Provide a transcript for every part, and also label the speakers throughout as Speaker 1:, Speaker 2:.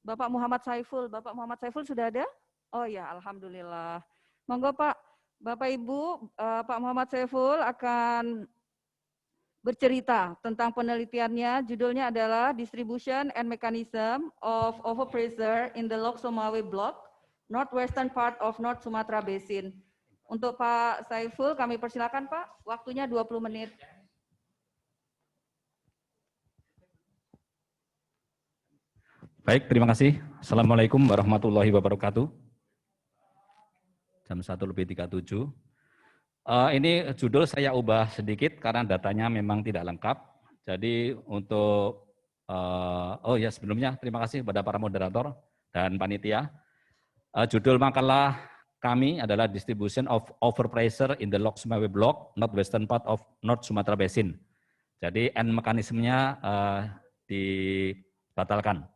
Speaker 1: Bapak Muhammad Saiful. Bapak Muhammad Saiful sudah ada? Oh ya, alhamdulillah. Monggo Pak, Bapak Ibu, Pak Muhammad Saiful akan bercerita tentang penelitiannya. Judulnya adalah Distribution and Mechanism of Overpressure in the Lok Sumawe Block, Northwestern part of North Sumatra Basin. Untuk Pak Saiful, kami persilakan Pak, waktunya 20 menit.
Speaker 2: Baik, terima kasih. Assalamualaikum warahmatullahi wabarakatuh. Jam 1:37. Ini judul saya ubah sedikit karena datanya memang tidak lengkap. Jadi untuk, sebelumnya terima kasih kepada para moderator dan panitia. Judul makalah kami adalah Distribution of Overpressure in the Lok Sumawe Block, Northwestern part of North Sumatra Basin. Jadi N mekanismenya dibatalkan.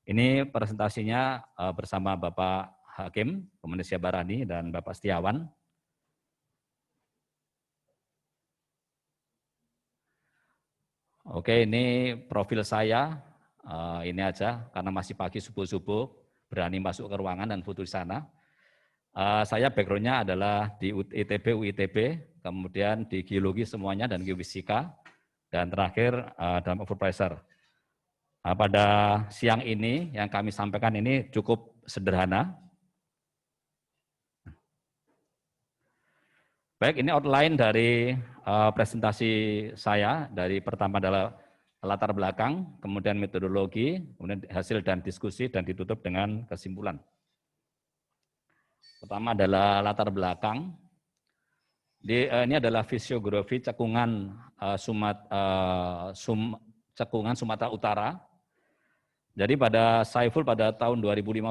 Speaker 2: Ini presentasinya bersama Bapak Hakim, Komunisya Barani, dan Bapak Setiawan. Oke, ini profil saya, ini aja, karena masih pagi subuh-subuh, berani masuk ke ruangan dan foto di sana. Saya background-nya adalah di ITB, UITB, kemudian di geologi semuanya dan geofisika, dan terakhir dalam overpressure. Pada siang ini yang kami sampaikan ini cukup sederhana. Baik, ini outline dari presentasi saya. Dari pertama adalah latar belakang, kemudian metodologi, kemudian hasil dan diskusi, dan ditutup dengan kesimpulan. Pertama adalah latar belakang. Ini adalah fisiografi cekungan cekungan Sumatera Utara. Jadi pada Saiful pada tahun 2015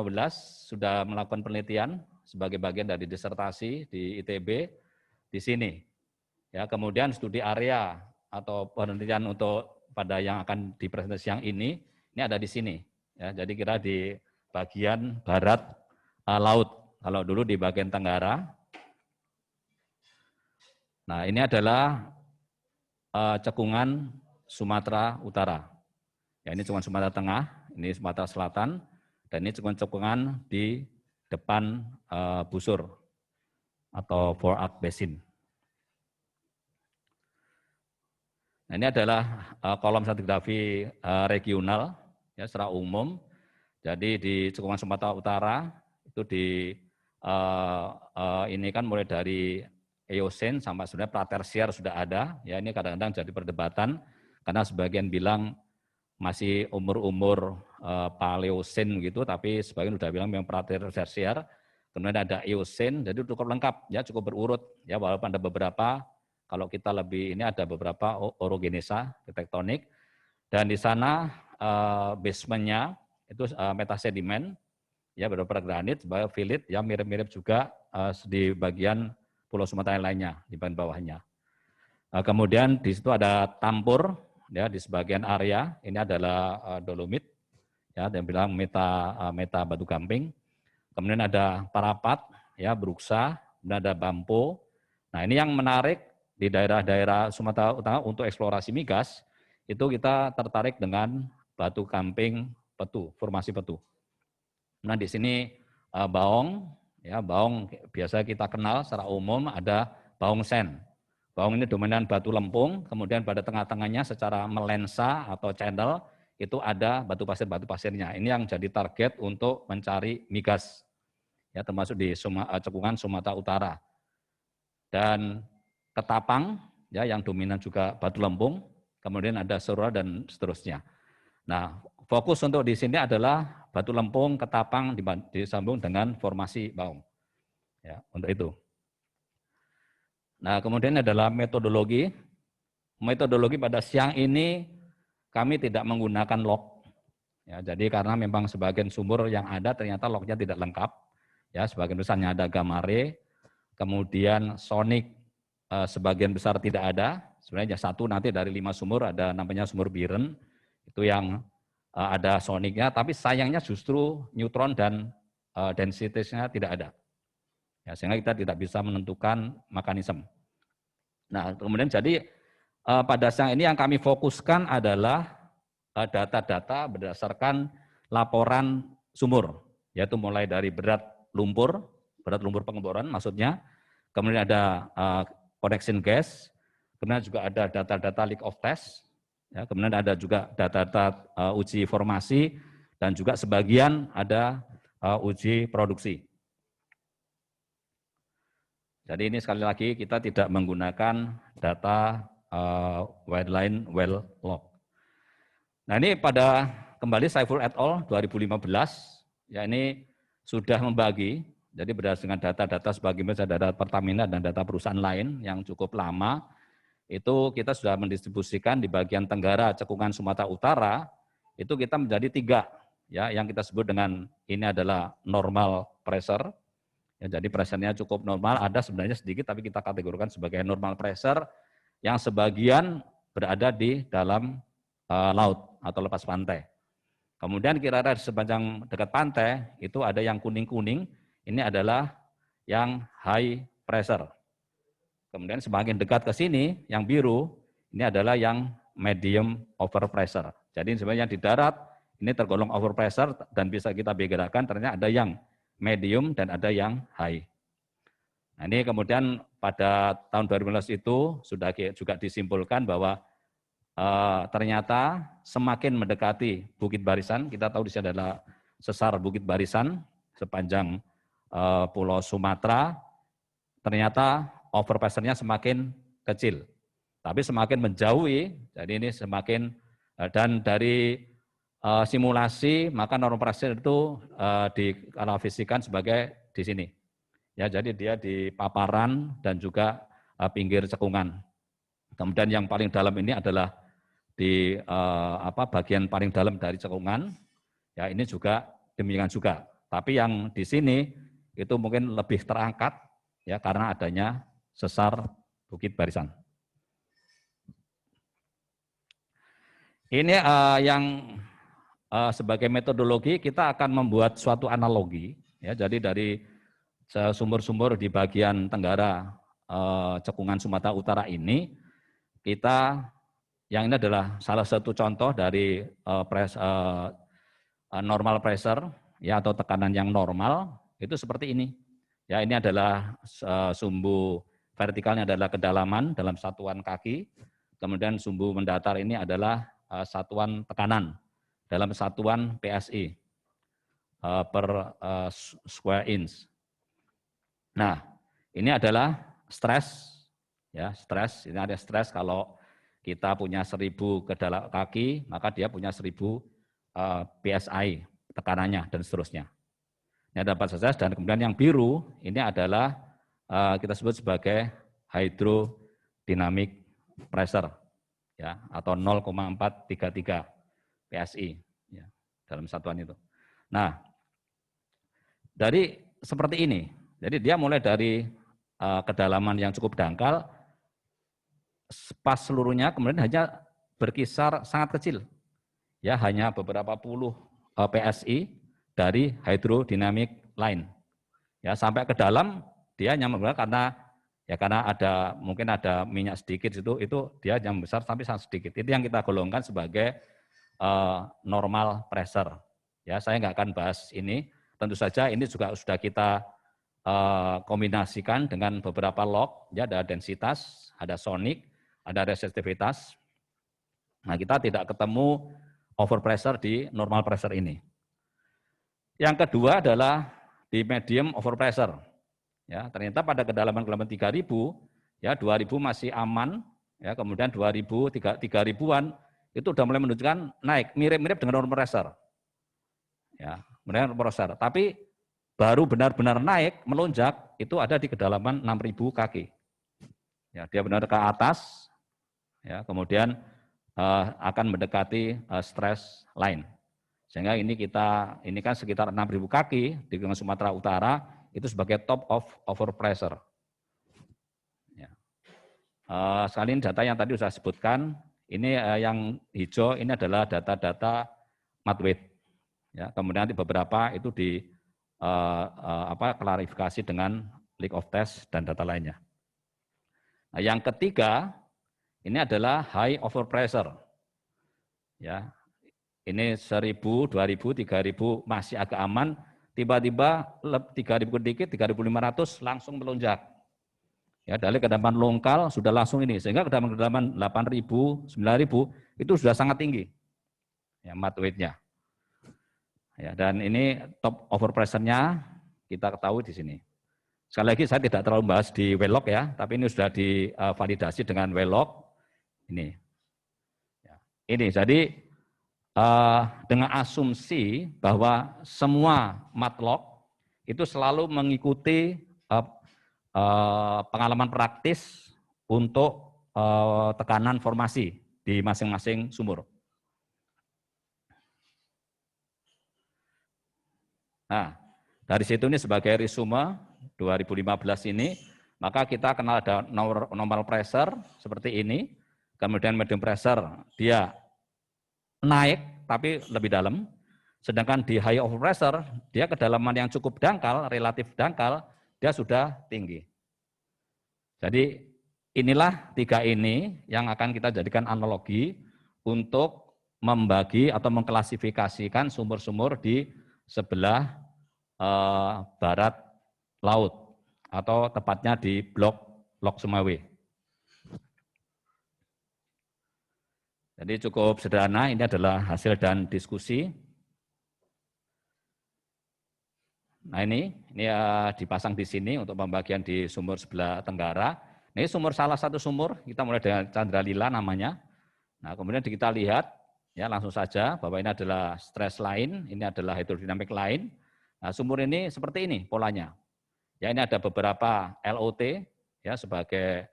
Speaker 2: sudah melakukan penelitian sebagai bagian dari disertasi di ITB di sini. Ya, kemudian studi area atau penelitian untuk pada yang akan dipresentasi yang ini ada di sini. Ya, jadi kira di bagian barat laut. Kalau dulu di bagian tenggara. Nah, ini adalah cekungan Sumatera Utara. Ya, ini cuma Sumatera Tengah, ini Sumatera Selatan, dan ini cekungan di depan busur atau Forak Basin. Nah, ini adalah kolom stratigrafi regional ya secara umum. Jadi di cekungan Sumatera Utara itu ini kan mulai dari Eosen sampai sebenarnya Pratersier sudah ada. Ya, ini kadang-kadang jadi perdebatan karena sebagian bilang masih umur-umur Paleosen gitu, tapi sebagian sudah bilang memang Pratersier. Kemudian ada Eosen, jadi cukup lengkap ya, cukup berurut ya, walaupun ada beberapa, kalau kita lebih ini ada beberapa orogenesa tektonik, dan di sana basementnya itu metasedimen ya, beberapa granit, sebagai filit yang mirip-mirip juga di bagian Pulau Sumatera lainnya di bagian bawahnya. Kemudian di situ ada tampur ya di sebagian area, ini adalah dolomit ya, dan bilang meta batu gamping. Kemudian ada parapat ya, bruksa, kemudian ada bampo. Nah, ini yang menarik di daerah-daerah Sumatera Utara untuk eksplorasi migas, itu kita tertarik dengan batu gamping petu, formasi petu. Nah, di sini baong ya, baong biasa kita kenal secara umum ada baong sen. Baong ini dominan batu lempung, kemudian pada tengah-tengahnya secara melensa atau channel itu ada batu pasirnya. Ini yang jadi target untuk mencari migas, ya termasuk di cekungan Sumatera Utara. Dan ketapang, ya yang dominan juga batu lempung, kemudian ada sura dan seterusnya. Nah, fokus untuk di sini adalah batu lempung, ketapang disambung dengan formasi baong. Ya, untuk itu. Nah, kemudian adalah metodologi. Metodologi pada siang ini kami tidak menggunakan log. Ya, jadi karena memang sebagian sumber yang ada ternyata lognya tidak lengkap. Ya, sebagian besarnya ada gamare, kemudian sonic sebagian besar tidak ada. Sebenarnya satu nanti dari 5 sumur ada namanya sumur Biren, itu yang ada sonicnya, tapi sayangnya justru neutron dan densitiesnya tidak ada. Ya, sehingga kita tidak bisa menentukan mekanisme. Nah, kemudian jadi pada siang ini yang kami fokuskan adalah data-data berdasarkan laporan sumur, yaitu mulai dari berat lumpur pengeboran maksudnya, kemudian ada connection gas, kemudian juga ada data-data leak of test, ya, kemudian ada juga data-data uji formasi, dan juga sebagian ada uji produksi. Jadi ini sekali lagi kita tidak menggunakan data wetland well log. Nah ini pada kembali Saiful et al. 2015, ya ini sudah membagi, jadi berdasarkan data-data sebagaimana data Pertamina dan data perusahaan lain yang cukup lama, itu kita sudah mendistribusikan di bagian tenggara cekungan Sumatera Utara, itu kita menjadi 3, ya, yang kita sebut dengan ini adalah normal pressure. Ya, jadi pressure-nya cukup normal, ada sebenarnya sedikit tapi kita kategorikan sebagai normal pressure yang sebagian berada di dalam laut atau lepas pantai. Kemudian kira-kira di sepanjang dekat pantai itu ada yang kuning-kuning, ini adalah yang high pressure. Kemudian semakin dekat ke sini yang biru, ini adalah yang medium over pressure. Jadi sebenarnya yang di darat ini tergolong over pressure dan bisa kita bedakan ternyata ada yang medium dan ada yang high. Nah ini kemudian pada tahun 2015 itu sudah juga disimpulkan bahwa ternyata semakin mendekati Bukit Barisan, kita tahu di sini adalah sesar Bukit Barisan sepanjang Pulau Sumatera, ternyata over pressure-nya semakin kecil. Tapi semakin menjauhi, jadi ini semakin, dan dari simulasi, maka normal pressure itu dikalkulasikan sebagai di sini. Ya, jadi dia di paparan dan juga pinggir cekungan. Kemudian yang paling dalam ini adalah di bagian paling dalam dari cekungan. Ya, ini juga demikian juga. Tapi yang di sini itu mungkin lebih terangkat ya karena adanya sesar Bukit Barisan. Ini yang sebagai metodologi kita akan membuat suatu analogi, ya. Jadi dari sumur-sumur di bagian tenggara cekungan Sumatera Utara ini, yang ini adalah salah satu contoh dari normal pressure, ya, atau tekanan yang normal itu seperti ini. Ya, ini adalah sumbu vertikalnya adalah kedalaman dalam satuan kaki, kemudian sumbu mendatar ini adalah satuan tekanan dalam satuan PSI per square inch. Nah, ini adalah stres, ya, stres. Ini ada stres kalau kita punya 1000 kedalaman kaki, maka dia punya 1000 PSI tekanannya dan seterusnya. Ini dapat stres, dan kemudian yang biru ini adalah kita sebut sebagai hydrodynamic pressure, ya, atau 0,433 PSI, ya, dalam satuan itu. Nah, dari seperti ini, jadi dia mulai dari kedalaman yang cukup dangkal, pas seluruhnya kemudian hanya berkisar sangat kecil, ya, hanya beberapa puluh PSI dari hydrodynamic line, ya, sampai ke dalam dia hanya karena ada mungkin ada minyak sedikit itu dia yang besar tapi sangat sedikit. Itu yang kita golongkan sebagai normal pressure. Ya, saya nggak akan bahas ini. Tentu saja ini juga sudah kita kombinasikan dengan beberapa log, ya, ada densitas, ada sonic, ada resistivitas. Nah, kita tidak ketemu over pressure di normal pressure ini. Yang kedua adalah di medium over pressure. Ya, ternyata pada kedalaman 3000, ya, 2000 masih aman, ya, kemudian 2000, 3000-an itu sudah mulai menunjukkan naik, mirip-mirip dengan normal pressure. Ya, normal pressure. Tapi baru benar-benar naik, melonjak, itu ada di kedalaman 6000 kaki. Ya, dia benar ke atas, ya, kemudian akan mendekati stress line. Sehingga ini kan sekitar 6000 kaki di Sumatera Utara, itu sebagai top of over pressure. Ya. Sekali ini data yang tadi sudah sebutkan, ini yang hijau ini adalah data-data mud weight. Ya, kemudian nanti beberapa itu klarifikasi dengan leak of test dan data lainnya. Nah, yang ketiga ini adalah high over pressure. Ya, ini 1000, 2000, 3000 masih agak aman, tiba-tiba 3000 sedikit, 3500 langsung melonjak. Ya, dari kedalaman lokal sudah langsung ini, sehingga kedalaman 8000, 9000 itu sudah sangat tinggi. Ya, mud weight-nya. Ya, dan ini top overpressure-nya kita ketahui di sini. Sekali lagi saya tidak terlalu bahas di Wheelock ya, tapi ini sudah divalidasi dengan Wheelock. Ini. Ya. Ini jadi dengan asumsi bahwa semua matlock itu selalu mengikuti pengalaman praktis untuk tekanan formasi di masing-masing sumur. Nah, dari situ ini sebagai resume 2015 ini, maka kita kenal ada normal pressure seperti ini, kemudian medium pressure dia naik tapi lebih dalam, sedangkan di high overpressure dia kedalaman yang cukup dangkal, relatif dangkal, dia sudah tinggi. Jadi inilah tiga ini yang akan kita jadikan analogi untuk membagi atau mengklasifikasikan sumur-sumur di sebelah barat laut atau tepatnya di blok Lok Sumawe. Jadi cukup sederhana, ini adalah hasil dan diskusi. Nah ini dipasang di sini untuk pembagian di sumur sebelah tenggara. Ini sumur salah satu sumur, kita mulai dengan Candralila namanya. Nah kemudian kita lihat, ya langsung saja bahwa ini adalah stress line, ini adalah hidrodinamik line. Nah sumur ini seperti ini polanya. Ya ini ada beberapa LOT ya sebagai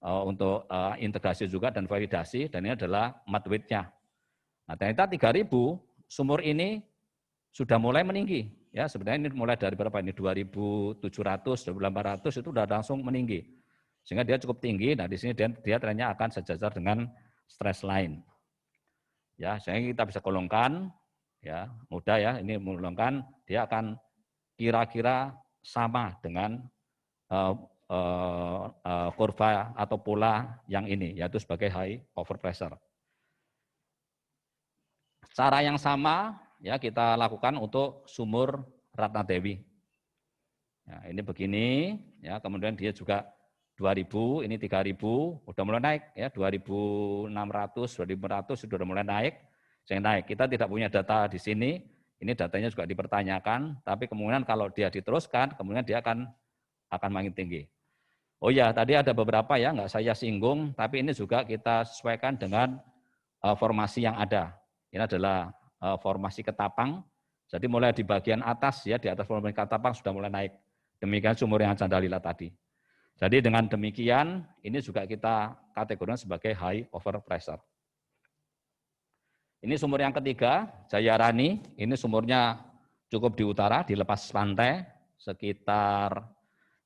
Speaker 2: untuk integrasi juga dan validasi, dan ini adalah mud weight-nya. Nah ternyata 3000 sumur ini sudah mulai meninggi. Ya sebenarnya ini mulai dari berapa ini 2700, 2800 itu sudah langsung meninggi. Sehingga dia cukup tinggi. Nah di sini dia trennya akan sejajar dengan stress line. Ya, sehingga kita bisa golongkan, ya mudah ya ini menggolongkan, dia akan kira-kira sama dengan kurva atau pola yang ini, yaitu sebagai high overpressure. Cara yang sama ya kita lakukan untuk sumur Ratna Dewi. Ya, ini begini, ya kemudian dia juga 2000, ini 3000, udah mulai naik ya 2600, 2500 sudah mulai naik. Saya naik. Kita tidak punya data di sini. Ini datanya juga dipertanyakan, tapi kemungkinan kalau dia diteruskan, kemudian dia akan makin tinggi. Oh ya, tadi ada beberapa ya, nggak saya singgung, tapi ini juga kita sesuaikan dengan formasi yang ada. Ini adalah formasi ketapang, jadi mulai di bagian atas ya, di atas formasi ketapang sudah mulai naik. Demikian sumur yang Candalila tadi. Jadi dengan demikian, ini juga kita kategorikan sebagai high overpressure. Ini sumur yang ketiga, Jayarani. Ini sumurnya cukup di utara, di lepas pantai, sekitar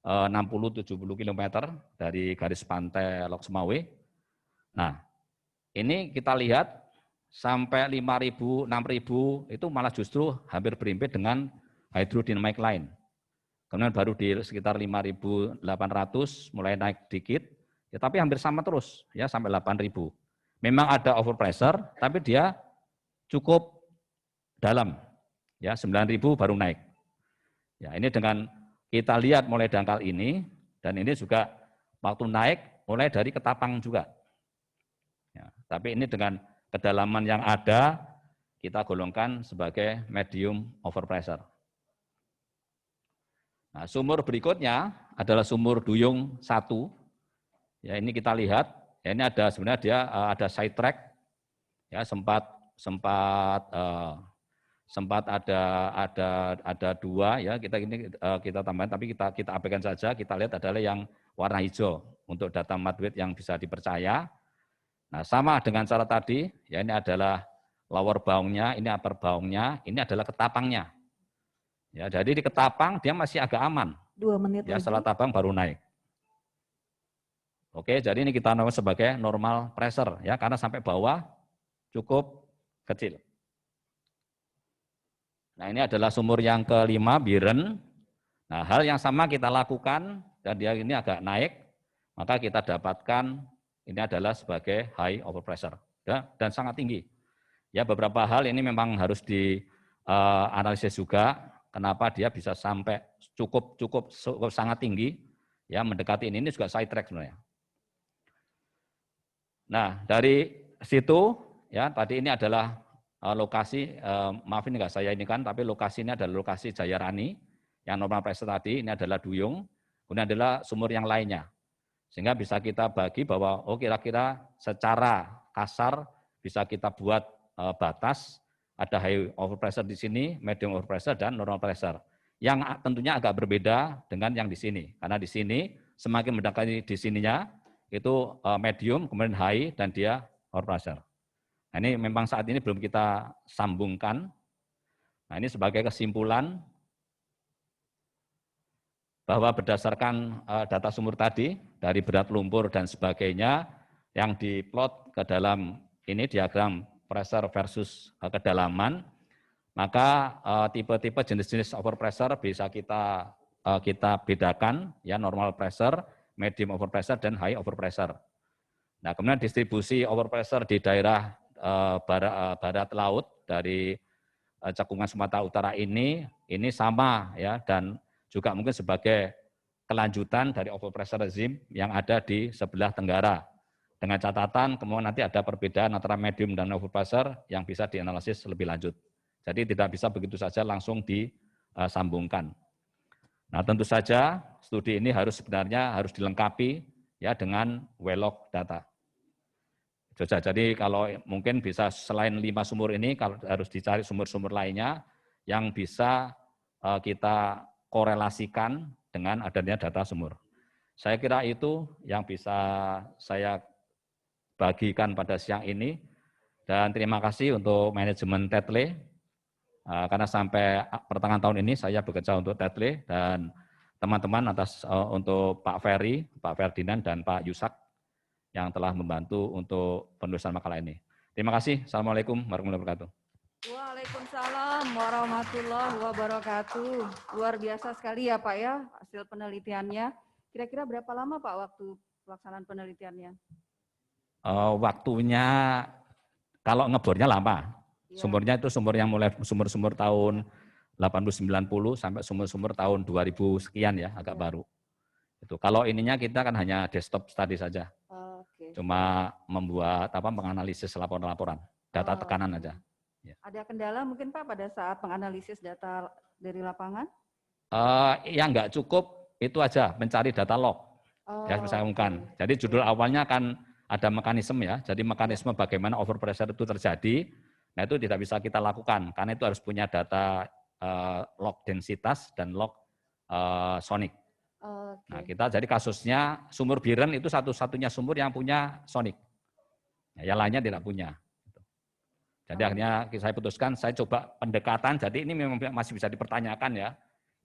Speaker 2: 60-70 km dari garis pantai Lok Sumawe. Nah, ini kita lihat sampai 5.000, 6.000 itu malah justru hampir berimpit dengan hydrodynamic line. Kemudian baru di sekitar 5.800 mulai naik dikit, ya tapi hampir sama terus ya sampai 8.000. Memang ada overpressure, tapi dia cukup dalam, ya 9.000 baru naik. Ya ini dengan kita lihat mulai dangkal ini, dan ini juga waktu naik mulai dari ketapang juga. Ya, tapi ini dengan kedalaman yang ada, kita golongkan sebagai medium overpressure. Nah, sumur berikutnya adalah sumur Duyung 1. Ya ini kita lihat, ya ini ada sebenarnya dia ada side track, ya sempat ada dua ya kita tambahkan, tapi kita abaikan saja. Kita lihat adalah yang warna hijau untuk data mud weight yang bisa dipercaya. Nah sama dengan cara tadi, ya ini adalah lower bound-nya, ini upper bound-nya, ini adalah ketapangnya. Ya jadi di ketapang dia masih agak aman.
Speaker 1: 2 menit
Speaker 2: ya, setelah tabang baru naik. Oke, jadi ini kita namakan sebagai normal pressure ya, karena sampai bawah cukup kecil. Nah ini adalah sumur yang kelima, Biren. Nah hal yang sama kita lakukan, dan dia ini agak naik, maka kita dapatkan ini adalah sebagai high overpressure ya, dan sangat tinggi. Ya beberapa hal ini memang harus dianalisis juga. Kenapa dia bisa sampai cukup sangat tinggi, ya mendekati ini juga side track sebenarnya. Nah dari situ ya tadi ini adalah lokasi, maaf ini enggak saya ini kan, tapi lokasi ini adalah lokasi Jayarani, yang normal pressure tadi, ini adalah Duyung, kemudian adalah sumur yang lainnya. Sehingga bisa kita bagi bahwa, oh kira-kira secara kasar bisa kita buat batas, ada high overpressure di sini, medium overpressure, dan normal pressure. Yang tentunya agak berbeda dengan yang di sini. Karena di sini, semakin mendekati di sininya, itu medium, kemudian high, dan dia overpressure. Nah ini memang saat ini belum kita sambungkan. Nah ini sebagai kesimpulan bahwa berdasarkan data sumur tadi, dari berat lumpur dan sebagainya, yang diplot ke dalam ini diagram pressure versus kedalaman, maka tipe-tipe jenis-jenis overpressure bisa kita bedakan, ya normal pressure, medium overpressure, dan high overpressure. Nah kemudian distribusi overpressure di daerah barat laut dari cekungan Sumatera Utara ini sama ya, dan juga mungkin sebagai kelanjutan dari overpressure regime yang ada di sebelah tenggara. Dengan catatan kemudian nanti ada perbedaan antara medium dan overpressure yang bisa dianalisis lebih lanjut. Jadi tidak bisa begitu saja langsung disambungkan. Nah tentu saja studi ini sebenarnya harus dilengkapi ya dengan well-log data. Jadi kalau mungkin bisa selain 5 sumur ini, kalau harus dicari sumur-sumur lainnya yang bisa kita korelasikan dengan adanya data sumur. Saya kira itu yang bisa saya bagikan pada siang ini. Dan terima kasih untuk manajemen Tetle, karena sampai pertengahan tahun ini saya bekerja untuk Tetle, dan teman-teman untuk Pak Ferry, Pak Ferdinand, dan Pak Yusak, yang telah membantu untuk penulisan makalah ini. Terima kasih. Assalamualaikum warahmatullahi wabarakatuh.
Speaker 1: Waalaikumsalam warahmatullahi wabarakatuh. Luar biasa sekali ya Pak ya hasil penelitiannya. Kira-kira berapa lama Pak waktu pelaksanaan penelitiannya?
Speaker 2: Waktunya kalau ngebornya lama. Ya. Sumurnya itu sumur yang mulai sumur-sumur tahun 80-90 sampai sumur-sumur tahun 2000 sekian ya, agak baru. Itu. Kalau ininya kita kan hanya desktop study saja. Cuma membuat menganalisis laporan-laporan, data tekanan aja.
Speaker 1: Ya. Ada kendala mungkin Pak pada saat menganalisis data dari lapangan?
Speaker 2: Yang nggak cukup itu aja, mencari data log. Ya saya umumkan. Jadi judul awalnya kan ada mekanisme ya. Jadi mekanisme bagaimana overpressure itu terjadi. Nah itu tidak bisa kita lakukan karena itu harus punya data log densitas dan log sonic. Nah kita jadi kasusnya sumur Biren itu satu-satunya sumur yang punya sonic. Yang lainnya tidak punya. Jadi akhirnya saya putuskan, saya coba pendekatan, jadi ini memang masih bisa dipertanyakan ya.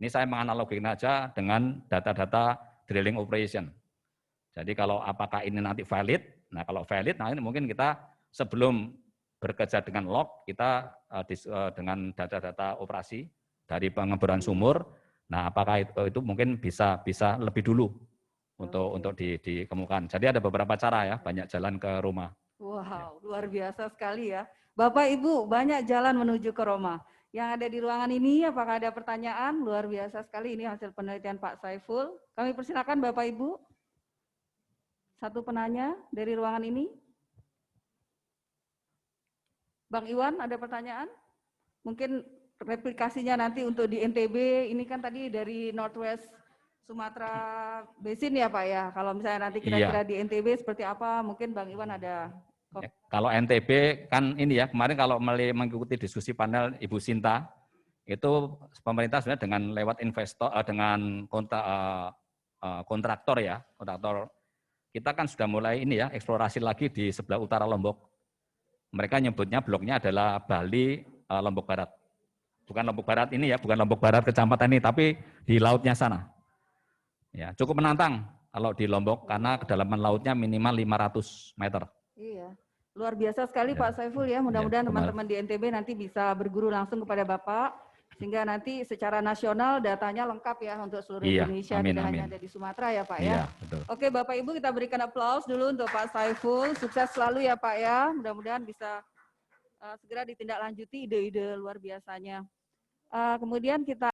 Speaker 2: Ini saya menganalogikan aja dengan data-data drilling operation. Jadi kalau apakah ini nanti valid, nah kalau valid, nah ini mungkin kita sebelum bekerja dengan log, kita dengan data-data operasi dari pengeboran sumur, nah apakah itu mungkin bisa lebih dulu untuk dikemukakan. Jadi ada beberapa cara ya, banyak jalan ke Roma.
Speaker 1: Wow, luar biasa sekali ya. Bapak Ibu, banyak jalan menuju ke Roma. Yang ada di ruangan ini, apakah ada pertanyaan? Luar biasa sekali ini hasil penelitian Pak Saiful. Kami persilakan Bapak Ibu. Satu penanya dari ruangan ini. Bang Iwan, ada pertanyaan? Mungkin replikasinya nanti untuk di NTB, ini kan tadi dari Northwest Sumatera Basin ya Pak ya. Kalau misalnya nanti kira-kira di NTB seperti apa, mungkin Bang Iwan ada.
Speaker 2: Ya, kalau NTB kan ini ya, kemarin kalau mengikuti diskusi panel Ibu Sinta, itu pemerintah sebenarnya dengan lewat investor, dengan kontraktor ya, kita kan sudah mulai ini ya, eksplorasi lagi di sebelah utara Lombok. Mereka nyebutnya bloknya adalah Bali Lombok Barat. Bukan Lombok Barat ini ya, bukan Lombok Barat kecamatan ini, tapi di lautnya sana. Ya, cukup menantang kalau di Lombok karena kedalaman lautnya minimal 500 meter.
Speaker 1: Iya, luar biasa sekali ya. Pak Saiful ya, mudah-mudahan teman-teman di NTB nanti bisa berguru langsung kepada Bapak, sehingga nanti secara nasional datanya lengkap ya untuk seluruh Indonesia, tidak hanya ada di Sumatera ya Pak ya.
Speaker 2: Betul.
Speaker 1: Oke Bapak Ibu, kita berikan aplaus dulu untuk Pak Saiful, sukses selalu ya Pak ya, mudah-mudahan bisa segera ditindaklanjuti ide-ide luar biasanya. Kemudian kita